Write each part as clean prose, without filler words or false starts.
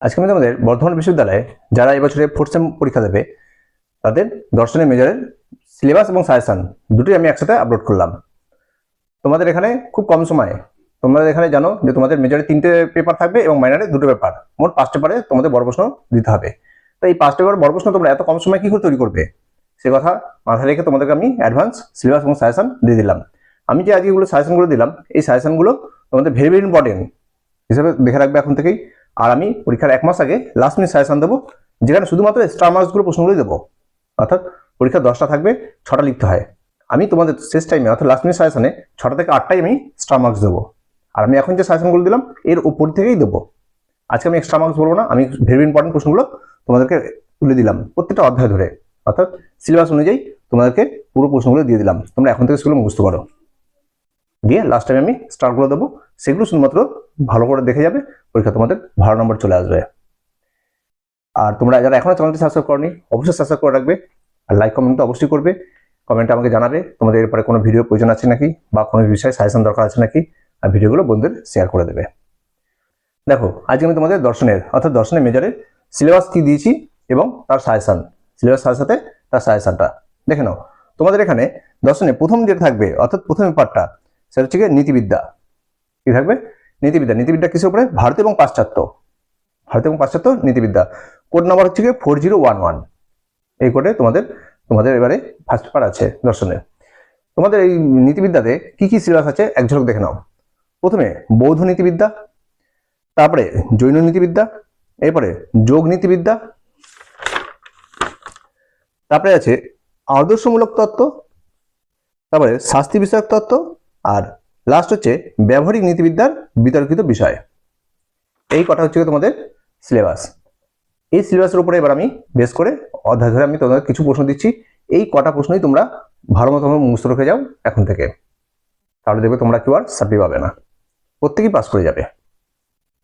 আজকে আমি তোমাদের বর্ধমান বিশ্ববিদ্যালয়ে যারা এবছরে ফোর্থ সেম পরীক্ষা দেবে তাদের দর্শনের মেজরের সিলেবাস এবং সাজেশন দুটোই আমি একসাথে আপলোড করলাম। তোমাদের এখানে খুব কম সময়ে তোমরা এখানে জানো যে তোমাদের মেজরে 3টে পেপার থাকবে এবং মাইনরে 2টো পেপার, মোট 5 পেপারে তোমাদের বড় প্রশ্ন দিতে হবে। তো এই 5 পেপার বড় প্রশ্ন তোমরা এত কম সময়ে কি করে তৈরি করবে সে কথা মাথায় রেখে তোমাদেরকে আমি অ্যাডভান্স সিলেবাস এবং সাজেশন দিয়ে দিলাম। আমি যে আজকে এগুলো সাজেশনগুলো দিলাম এই সাজেশনগুলো তোমাদের ভেরি ভেরি ইম্পর্টেন্ট হিসেবে দেখে রাখবে এখন থেকেই। আর আমি পরীক্ষার 1 মাস আগে লাস্ট মিনিট সাজেশন দেবো, যেখানে শুধুমাত্র স্টার মার্কসগুলো প্রশ্নগুলোই দেবো। অর্থাৎ পরীক্ষা 10টা থাকবে, 6টা লিখতে হয়। আমি তোমাদের শেষ টাইমে অর্থাৎ লাস্ট মিনিট সাজেশনে 6টা থেকে 8টাই আমি স্টার মার্কস দেবো। আর আমি এখন যে সাজেশনগুলো দিলাম এর উপর থেকেই দেবো। আজকে আমি এক্সট্রা মার্কস বলবো না, আমি ভেরি ইম্পর্টেন্ট প্রশ্নগুলো তোমাদেরকে তুলে দিলাম প্রত্যেকটা অধ্যায় ধরে, অর্থাৎ সিলেবাস অনুযায়ী তোমাদেরকে পুরো প্রশ্নগুলো দিয়ে দিলাম। তোমরা এখন থেকে সেগুলো মুখস্থ করো, দিয়ে লাস্ট টাইমে আমি স্টারগুলো দেবো, সেগুলো শুধুমাত্র ভালো করে দেখে যাবে, পরীক্ষা তোমাদের ভালো নম্বর চলে আসবে। আর তোমরা যারা এখনো চ্যানেলটি সাবস্ক্রাইব করনি অবশ্যই সাবস্ক্রাইব করে রাখবে, আর লাইক কমেন্ট তো অবশ্যই করবে। কমেন্টে আমাকে জানাবে তোমাদের এরপরে কোনো ভিডিও প্রয়োজন আছে নাকি, বা কোনো বিষয়ে সাজেশন দরকার আছে নাকি, আর ভিডিওগুলো বন্ধুদের শেয়ার করে দেবে। দেখো আজকে আমি তোমাদের দর্শনের অর্থাৎ দর্শনের মেজরের সিলেবাস কি দিয়েছি এবং তার সাজেশন, সিলেবাস সাথে তার সাজেশনটা দেখে নাও। তোমাদের এখানে দর্শনে প্রথম যেটা থাকবে অর্থাৎ প্রথম পার্টটা সেটা হচ্ছে নীতিবিদ্যা। কি থাকবে? নীতিবিদ্যা। নীতিবিদ্যা কিসের উপরে? ভারত এবং পাশ্চাত্য, ভারত এবং পাশ্চাত্য নীতিবিদ্যা। কোড নাম্বার হচ্ছে 4011। এই কোডে তোমাদের এবারে ফার্স্ট পেপার আছে দর্শনের। তোমাদের এই নীতিবিদ্যাতে কি কি সিলেবাস আছে এক ঝলক দেখে নাও। প্রথমে বৌদ্ধ নীতিবিদ্যা, তারপরে জৈন নীতিবিদ্যা, এরপরে যোগ নীতিবিদ্যা, তারপরে আছে আদর্শমূলক তত্ত্ব, তারপরে শাস্তি বিষয়ক তত্ত্ব, আর লাস্ট হচ্ছে ব্যবহারিক নীতিবিদ্যার বিতর্কিত বিষয়। এই কটা হচ্ছে তোমাদের সিলেবাস। এই সিলেবাসের উপরে এবার আমি বেস করে অধ্যায় ধরে আমি তোমাদের কিছু প্রশ্ন দিচ্ছি। এই কটা প্রশ্নই তোমরা ভালো মতো মুখস্থ রেখে যাও এখন থেকে, তাহলে দেখবে তোমরা কেউ আর সাপ্লি পাবে না, প্রত্যেকেই পাস করে যাবে।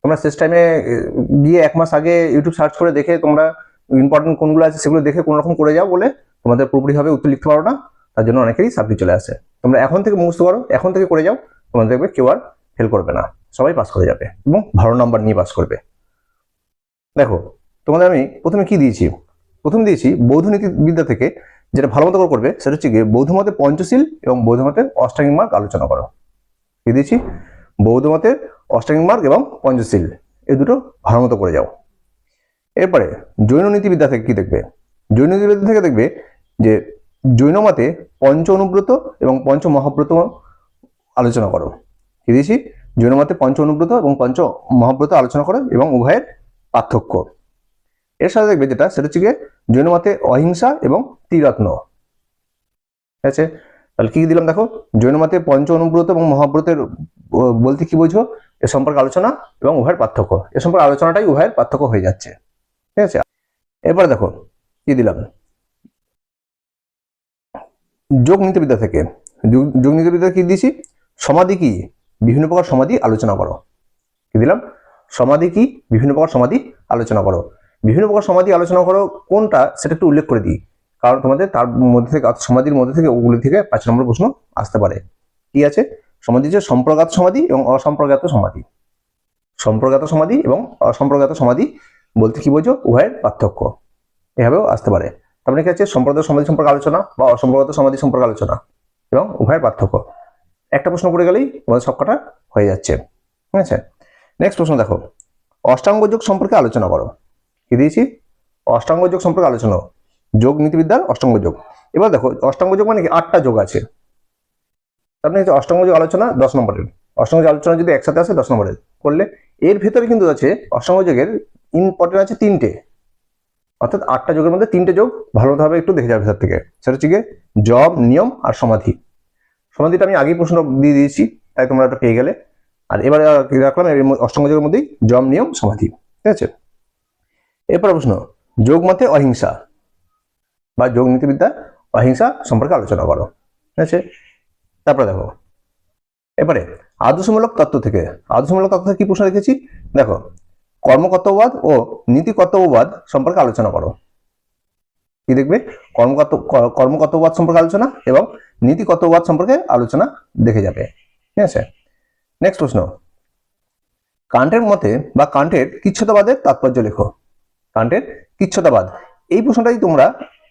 তোমরা শেষ টাইমে গিয়ে 1 মাস আগে ইউটিউব সার্চ করে দেখে তোমরা ইম্পর্টেন্ট কোনগুলো আছে সেগুলো দেখে কোনো রকম করে যাও বলে তোমাদের পুরোপুরিভাবে উত্তর লিখতে পারো না, তার জন্য অনেকেরই সাপ্লি চলে আসে। তোমরা এখন থেকে মুখস্থ করো, এখন থেকে করে যাও, তোমরা দেখবে কেউ আর ফেল করবে না, সবাই পাস করে যাবে এবং ভালো নাম্বার নিয়ে পাস করবে। দেখো তোমাদের আমি প্রথমে কি দিয়েছি, প্রথম দিয়েছি বৌদ্ধ নীতিবিদ্যা থেকে যেটা ভালো মতো করবে সেটা হচ্ছে গিয়ে বৌদ্ধ মতে পঞ্চশীল এবং বৌদ্ধ মতের অষ্টাঙ্গিক মার্গ আলোচনা করো। কি দিয়েছি? বৌদ্ধ মতের অষ্টাঙ্গিক মার্গ এবং পঞ্চশীল, এই দুটো ভালো মতো করে যাও। এরপরে জৈন নীতিবিদ্যা থেকে কি দেখবে? জৈন নীতিবিদ্যা থেকে দেখবে যে জৈন মতে পঞ্চ অনুব্রত এবং পঞ্চ মহাব্রত আলোচনা করো। কি দিয়েছি? জৈন মতে পঞ্চ অনুব্রত এবং পঞ্চ মহাব্রত আলোচনা করো এবং উভয়ের পার্থক্য। এর সাথে দেখবে যেটা সেটা হচ্ছে গিয়ে জৈন মতে অহিংসা এবং ত্রিরত্ন। ঠিক আছে, তাহলে কি দিলাম দেখো, জৈন মতে পঞ্চ অনুব্রত এবং মহাব্রতের বলতে কি বোঝো এ সম্পর্কে আলোচনা এবং উভয়ের পার্থক্য, এ সম্পর্কে আলোচনাটাই উভয়ের পার্থক্য হয়ে যাচ্ছে। ঠিক আছে, এরপরে দেখো কি দিলাম যোগ নীতিবিদ্যা থেকে। যোগ নীতিবিদ্যা কি দিয়েছি? সমাধি কি, বিভিন্ন প্রকার সমাধি আলোচনা করো। কি দিলাম? সমাধি কি, বিভিন্ন প্রকার সমাধি আলোচনা করো। বিভিন্ন প্রকার সমাধি আলোচনা করো কোনটা সেটা একটু উল্লেখ করে দিই, কারণ তোমাদের তার মধ্যে থেকে সমাধির মধ্যে থেকে ওগুলি থেকে 5 নম্বর প্রশ্ন আসতে পারে। কি আছে? সমাধি হচ্ছে সম্প্রজ্ঞাত সমাধি এবং অসম্প্রজ্ঞাত সমাধি। সম্প্রজ্ঞাত সমাধি এবং অসম্প্রজ্ঞাত সমাধি বলতে কি বোঝো উভয়ের পার্থক্য, এভাবেও আসতে পারে। তারপরে কি আছে? সম্প্রদায় সমাধি সম্পর্কে আলোচনা বা অসম্প্রজ্ঞাত সমাধি সম্পর্কে আলোচনা এবং উভয়ের পার্থক্য। একটা প্রশ্ন করে গেলেই তোমাদের সবকটা হয়ে যাচ্ছে। ঠিক আছে, নেক্সট প্রশ্ন দেখো, অষ্টাঙ্গ যোগ সম্পর্কে আলোচনা করো। কি দিয়েছি? অষ্টাঙ্গ যোগ সম্পর্কে আলোচনা, যোগ নীতিবিদ্যার অষ্টাঙ্গ যোগ। এবার দেখো অষ্টাঙ্গ যোগ মানে কি 8টা যোগ আছে, তার মানে অষ্টাঙ্গ যোগ আলোচনা 10 নম্বরের। অষ্টাঙ্গ যোগ আলোচনা যদি একসাথে আসে 10 নম্বরের করলে, এর ভেতরে কিন্তু আছে অষ্টাঙ্গ যোগের ইম্পর্টেন্ট আছে 3টে, অর্থাৎ 8টা যোগের মধ্যে 3টে যোগ ভালোভাবে একটু দেখে যাবে ভেতর থেকে। সেটা হচ্ছে গিয়ে জপ, নিয়ম আর সমাধি। সমাধিটা আমি আগেই প্রশ্ন দিয়ে দিয়েছি, তাই তোমরা এটা পেয়ে গেলে। আর এবারে রাখলাম অষ্টাঙ্গ যোগের মধ্যেই জম, নিয়ম, সমাধি। ঠিক আছে, এরপরে প্রশ্ন যোগ মতে অহিংসা বা যোগ নীতিবিদ্যা অহিংসা সম্পর্কে আলোচনা করো। ঠিক আছে, তারপরে দেখো এবারে আদর্শমূলক তত্ত্ব থেকে। আদর্শমূলক তত্ত্ব থেকে কি প্রশ্ন রেখেছি দেখো, কর্মকর্তব্যবাদ ও নীতি কর্তব্যবাদ সম্পর্কে আলোচনা করো। কি দেখবে? কর্মকর্তব্যবাদ সম্পর্কে আলোচনা এবং নীতি কর্তব্যবাদ সম্পর্কে আলোচনা দেখে যাবে। ঠিক আছে, নেক্সট প্রশ্ন, কান্টের মতে বা কান্টের কিচ্ছতাবাদের তাৎপর্য লেখো। কান্টের কিচ্ছতাবাদ, এই প্রশ্নটাই তোমরা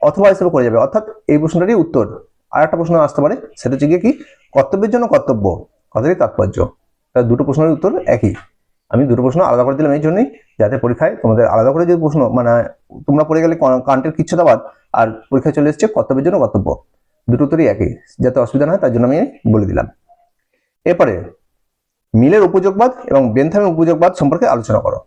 অথবা হিসেবে করে যাবে, অর্থাৎ এই প্রশ্নটারই উত্তর। আর একটা প্রশ্ন আসতে পারে, সেটা হচ্ছে গিয়ে কি, কর্তব্যের জন্য কর্তব্য কথারই তাৎপর্য। তার দুটো প্রশ্নের উত্তর একই। আমি দুটো প্রশ্ন আলাদা করে দিলাম এই জন্যই, যাতে পরীক্ষায় তোমাদের আলাদা করে যে প্রশ্ন, মানে তোমরা পড়ে গেলে কান্টের কিচ্ছতাবাদ আর পরীক্ষায় চলে এসছে কর্তব্যের জন্য কর্তব্য, দুটো উত্তরই একই, যাতে অসুবিধা না হয় তার জন্য আমি বলে দিলাম। এরপরে মিলের উপযোগবাদ এবং বেনথামের উপযোগবাদ সম্পর্কে আলোচনা করো।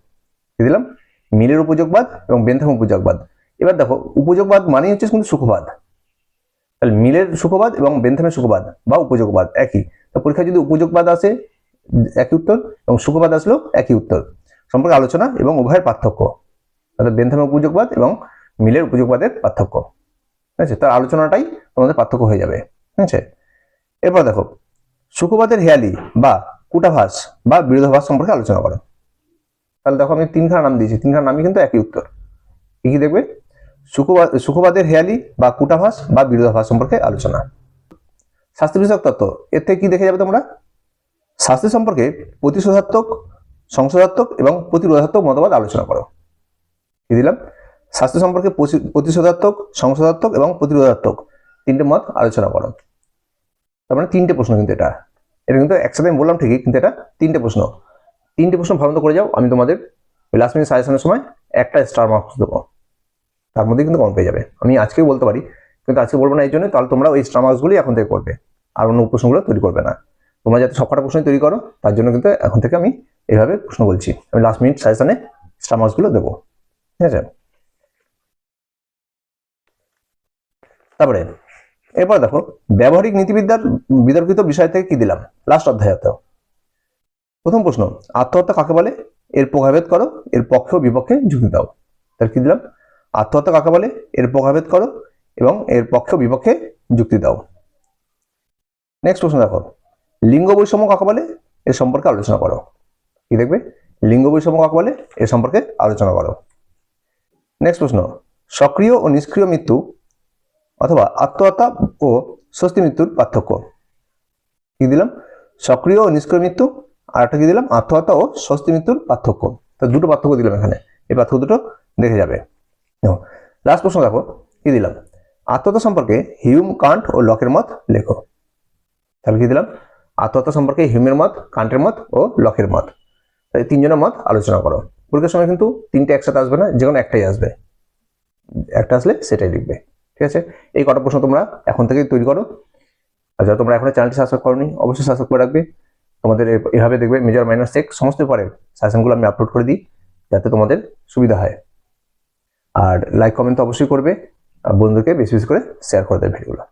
কি দিলাম, মিলের উপযোগবাদ এবং বেনথামের উপযোগবাদ। এবার দেখো, উপযোগবাদ মানে হচ্ছে কিন্তু সুখবাদ, তাহলে মিলের সুখবাদ এবং বেনথামের সুখবাদ বা উপযোগবাদ একই। তো পরীক্ষায় যদি উপযোগবাদ আসে একই উত্তর, এবং সুখবাদ আসলেও একই উত্তর। সম্পর্কে আলোচনা এবং উভয়ের পার্থক্য, অর্থাৎ বেনথামের উপযোগবাদ এবং মিলের উপযোগবাদের পার্থক্য, ঠিক আছে, তার আলোচনাটাই তোমাদের পার্থক্য হয়ে যাবে, ঠিক আছে। এরপর দেখো, সুখবাদের হেয়ালি বা কূটাভাস বা বিরোধাভাস সম্পর্কে আলোচনা করো। তাহলে দেখো, আমি তিনখানা নাম দিয়েছি, তিনখানা নামই কিন্তু একই উত্তর। কি কি দেখবে, সুখবাদের হেয়ালি বা কূটাভাস বা বিরোধাভাস সম্পর্কে আলোচনা। শাস্তি বিষয়ক তত্ত্ব, এর থেকে কি দেখে যাবে তোমরা, শাস্তি সম্পর্কে প্রতিশোধাত্মক, সংশোধাত্মক এবং প্রতিরোধাত্মক মতবাদ আলোচনা করো। কি দিলাম, শাস্তি সম্পর্কে প্রতিশোধাত্মক, সংশোধাত্মক এবং প্রতিরোধাত্মক তিনটে মত আলোচনা করো। তার মানে তিনটে প্রশ্ন কিন্তু এটা কিন্তু একসাথে আমি বললাম ঠিকই, কিন্তু এটা তিনটে প্রশ্ন। তিনটে প্রশ্ন ভালো মতো করে যাও, আমি তোমাদের লাস্ট মিনিট সাজেশনের সময় একটা স্টার মার্কস দেবো, তার মধ্যে কিন্তু কম পেয়ে যাবে। আমি আজকেও বলতে পারি, কিন্তু আজকে বলবো না এই জন্য, তাহলে তোমরা ওই স্টার মার্কসগুলি এখন থেকে করবে, আর অন্য প্রশ্নগুলো তৈরি করবে না। তোমরা যাতে সবকটা প্রশ্ন তৈরি করো, তার জন্য কিন্তু এখন থেকে আমি এইভাবে প্রশ্ন বলছি। আমি লাস্ট মিনিট সাজেশনে স্টার মার্কসগুলো দেবো, ঠিক আছে। তারপরে এরপর দেখো, ব্যবহারিক নীতিবিদ্যার বিতর্কিত বিষয় থেকে কি দিলাম, লাস্ট অধ্যায়তে। প্রথম প্রশ্ন, আত্মহত্যা কাকে বলে, এর প্রভাবেদ করো, এর পক্ষে ও বিপক্ষে যুক্তি দাও। তাহলে কি দিলাম, আত্মহত্যা কাকে বলে, এর প্রভাবেদ করো এবং এর পক্ষে ও বিপক্ষে যুক্তি দাও। নেক্সট প্রশ্ন দেখো, লিঙ্গ বৈষম্য কাকে বলে, এর সম্পর্কে আলোচনা করো। কি দেখবে, লিঙ্গ বৈষম্য কাকে বলে, এর সম্পর্কে আলোচনা করো। নেক্সট প্রশ্ন, সক্রিয় ও নিষ্ক্রিয় মৃত্যু অথবা আত্মহত্যা ও স্বস্তি মৃত্যুর পার্থক্য। কি দিলাম, সক্রিয় ও নিষ্ক্রিয় মৃত্যু, আর একটা কি দিলাম, আত্মহত্যা ও স্বস্তি মৃত্যুর পার্থক্য। তো দুটো পার্থক্য দিলাম এখানে, এই পার্থক্য দুটো দেখে যাবে। লাস্ট প্রশ্ন দেখো, কি দিলাম, আত্মহত্যা সম্পর্কে হিউম, কান্ট ও লকের মত লেখো। তাহলে কি দিলাম, আত্মহত্যা সম্পর্কে হিউমের মত, কান্টের মত ও লকের মত, তাই তিনজনের মত আলোচনা করো। পরীক্ষার সময় কিন্তু তিনটে একসাথে আসবে না, যে কোনো একটাই আসবে, একটা আসলে সেটাই লিখবে, ঠিক আছে। এই কটা প্রশ্ন তোমরা এখন থেকেই তৈরি করো। আর যারা তোমরা এখনো চ্যানেলটি সাবস্ক্রাইব করোনি, অবশ্যই সাবস্ক্রাইব করে রাখবে। তোমাদের এভাবে দেখবে মেজর মাইনর চেক সমস্ত পরে সাজেশনগুলো আমি আপলোড করে দিই, যাতে তোমাদের সুবিধা হয়। আর লাইক কমেন্ট তো অবশ্যই করবে, আর বন্ধুদেরকে বেশি বেশি করে শেয়ার করে দেবে ভিডিওগুলো।